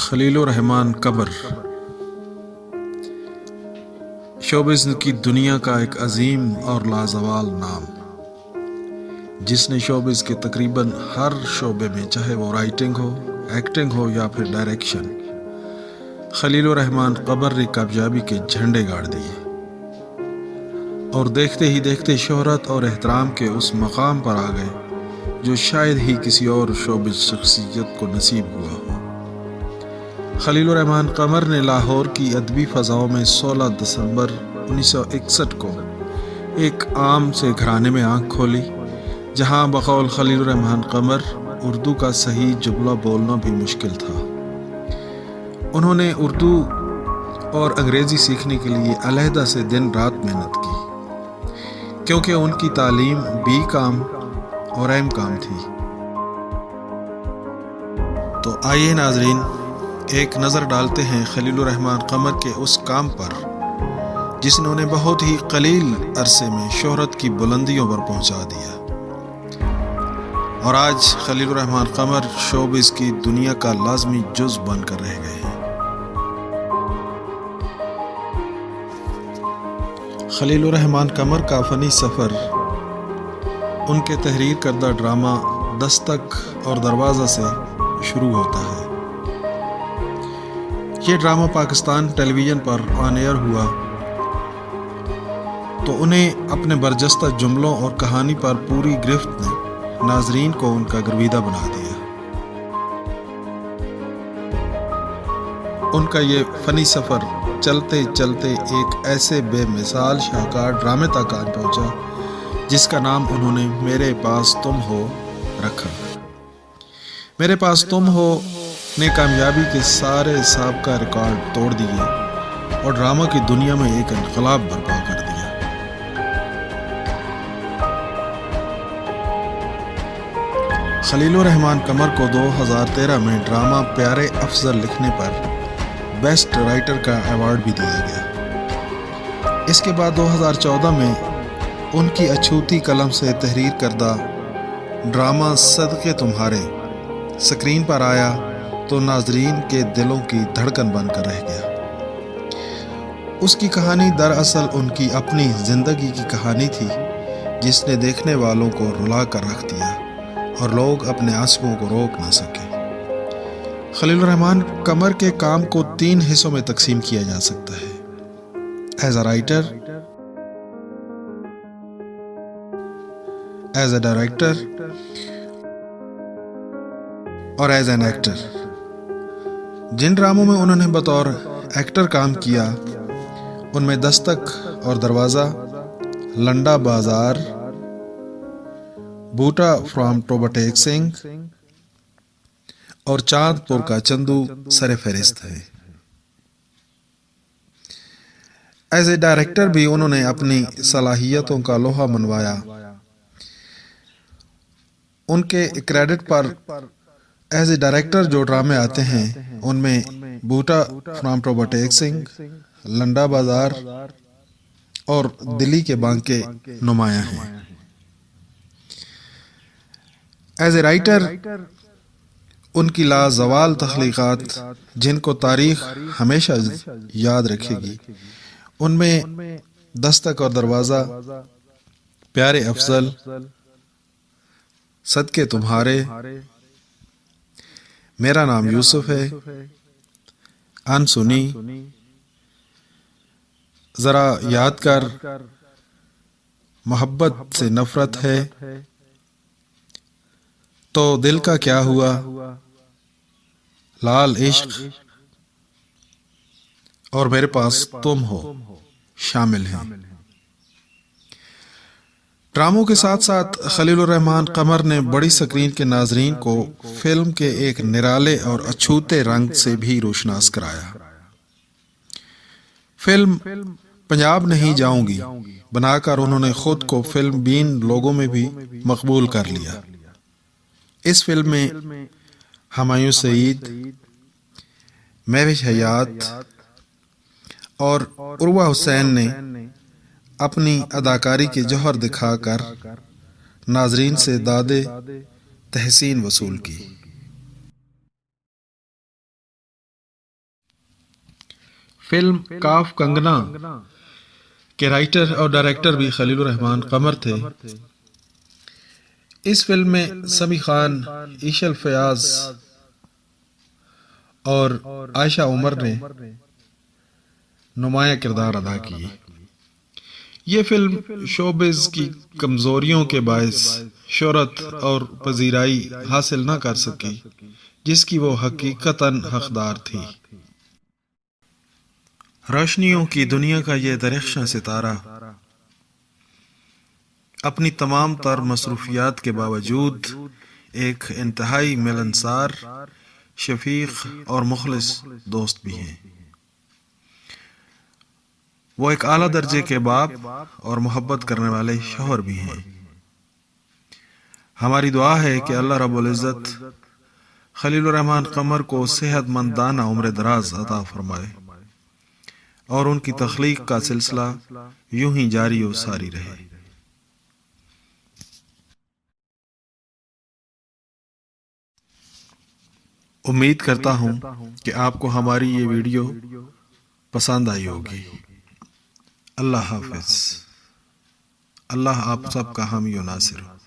خلیل الرحمن قمر شوبز کی دنیا کا ایک عظیم اور لازوال نام، جس نے شوبز کے تقریباً ہر شعبے میں، چاہے وہ رائٹنگ ہو، ایکٹنگ ہو یا پھر ڈائریکشن، خلیل الرحمن قمر نے کامیابی کے جھنڈے گاڑ دیے اور دیکھتے ہی دیکھتے شہرت اور احترام کے اس مقام پر آ گئے جو شاید ہی کسی اور شوبز شخصیت کو نصیب ہوا ہو۔ خلیل الرحمن قمر نے لاہور کی ادبی فضاؤں میں 16 دسمبر 1961 کو ایک عام سے گھرانے میں آنکھ کھولی، جہاں بقول خلیل الرحمن قمر اردو کا صحیح جملہ بولنا بھی مشکل تھا۔ انہوں نے اردو اور انگریزی سیکھنے کے لیے علیحدہ سے دن رات محنت کی، کیونکہ ان کی تعلیم B.Com اور M.Com تھی۔ تو آئیے ناظرین، ایک نظر ڈالتے ہیں خلیل الرحمن قمر کے اس کام پر جس نے انہیں بہت ہی قلیل عرصے میں شہرت کی بلندیوں پر پہنچا دیا، اور آج خلیل الرحمن قمر شوبز کی دنیا کا لازمی جز بن کر رہ گئے ہیں۔ خلیل الرحمن قمر کا فنی سفر ان کے تحریر کردہ ڈرامہ دستک اور دروازہ سے شروع ہوتا ہے۔ یہ ڈرامہ پاکستان ٹیلی ویژن پر آن ایئر ہوا تو انہیں اپنے برجستہ جملوں اور کہانی پر پوری گرفت نے ناظرین کو ان کا گرویدہ بنا دیا۔ ان کا یہ فنی سفر چلتے چلتے ایک ایسے بے مثال شاہکار ڈرامے تک آن پہنچا جس کا نام انہوں نے میرے پاس تم ہو رکھا۔ میرے پاس تم ہو نے کامیابی کے سارے سابقہ ریکارڈ توڑ دیے اور ڈرامہ کی دنیا میں ایک انقلاب برپا کر دیا۔ خلیل الرحمن قمر کو 2013 میں ڈرامہ پیارے افضل لکھنے پر بیسٹ رائٹر کا ایوارڈ بھی دیا گیا۔ اس کے بعد 2014 میں ان کی اچھوتی قلم سے تحریر کردہ ڈرامہ صدقے تمہارے سکرین پر آیا تو ناظرین کے دلوں کی دھڑکن بن کر رہ گیا۔ اس کی کہانی دراصل ان کی اپنی زندگی کی کہانی تھی، جس نے دیکھنے والوں کو رلا کر رکھ دیا اور لوگ اپنے آنسوؤں کو روک نہ سکے۔ خلیل الرحمن قمر کے کام کو 3 حصوں میں تقسیم کیا جا سکتا ہے: as a writer, as a director اور ایز این ایکٹر۔ جن ڈراموں میں انہوں نے بطور ایکٹر کام کیا ان میں دستک اور دروازہ، لنڈا بازار، بوٹا فرام ٹوبا ٹیک سنگھ اور چاند پور کا چندو سر فہرست ہے۔ ایز اے ڈائریکٹر بھی انہوں نے اپنی صلاحیتوں کا لوہا منوایا۔ ان کے کریڈٹ پر ایز اے ڈائریکٹر جو ڈرامے آتے ہیں ان میں بوٹا فرام ٹوبا ٹیک سنگھ، لنڈا بازار اور دلی کے بانکے نمایاں ہیں۔ ایز اے رائٹر ان کی لازوال تخلیقات جن کو تاریخ ہمیشہ یاد رکھے گی، ان میں دستک اور دروازہ، پیارے افضل، صدقے تمہارے، میرا نام یوسف ہے، انسنی، ذرا یاد کر، محبت سے نفرت ہے، تو دل کا کیا ہوا، لال عشق اور میرے پاس تم ہو شامل ہیں۔ ڈراموں کے ساتھ ساتھ خلیل الرحمن قمر نے بڑی سکرین کے ناظرین کو فلم کے ایک نرالے اور اچھوتے رنگ سے بھی روشناس کرایا۔ فلم پنجاب نہیں جاؤں گی بنا کر انہوں نے خود کو فلم بین لوگوں میں بھی مقبول کر لیا۔ اس فلم میں ہمایوں سعید، مہوش حیات اور عروہ حسین نے اپنی اداکاری کے جوہر دکھا کر ناظرین سے دادِ تحسین وصول کی۔ فلم کاف کنگنا کے رائٹر اور ڈائریکٹر بھی خلیل الرحمان قمر تھے۔ اس فلم میں سمیع خان، ایشل فیاض اور عائشہ عمر نے نمایاں کردار ادا کیے۔ یہ فلم شوبز کی کمزوریوں کے باعث شہرت اور پذیرائی حاصل نہ کر سکی جس کی وہ حقیقتاً حقدار تھی۔ روشنیوں کی دنیا کا یہ درخشاں ستارہ اپنی تمام تر مصروفیات کے باوجود ایک انتہائی ملنسار، شفیق اور مخلص دوست بھی ہیں۔ وہ ایک اعلیٰ درجے کے باپ اور محبت کرنے والے شوہر بھی ہیں۔ ہماری دعا ہے کہ اللہ رب العزت خلیل الرحمان قمر کو صحت مندانہ عمر دراز عطا فرمائے اور ان کی تخلیق کا سلسلہ یوں ہی جاری و ساری رہے۔ امید کرتا ہوں کہ آپ کو ہماری یہ ویڈیو پسند آئی ہوگی۔ اللہ حافظ۔ اللہ آپ سب کا حامی و ناصر ہو۔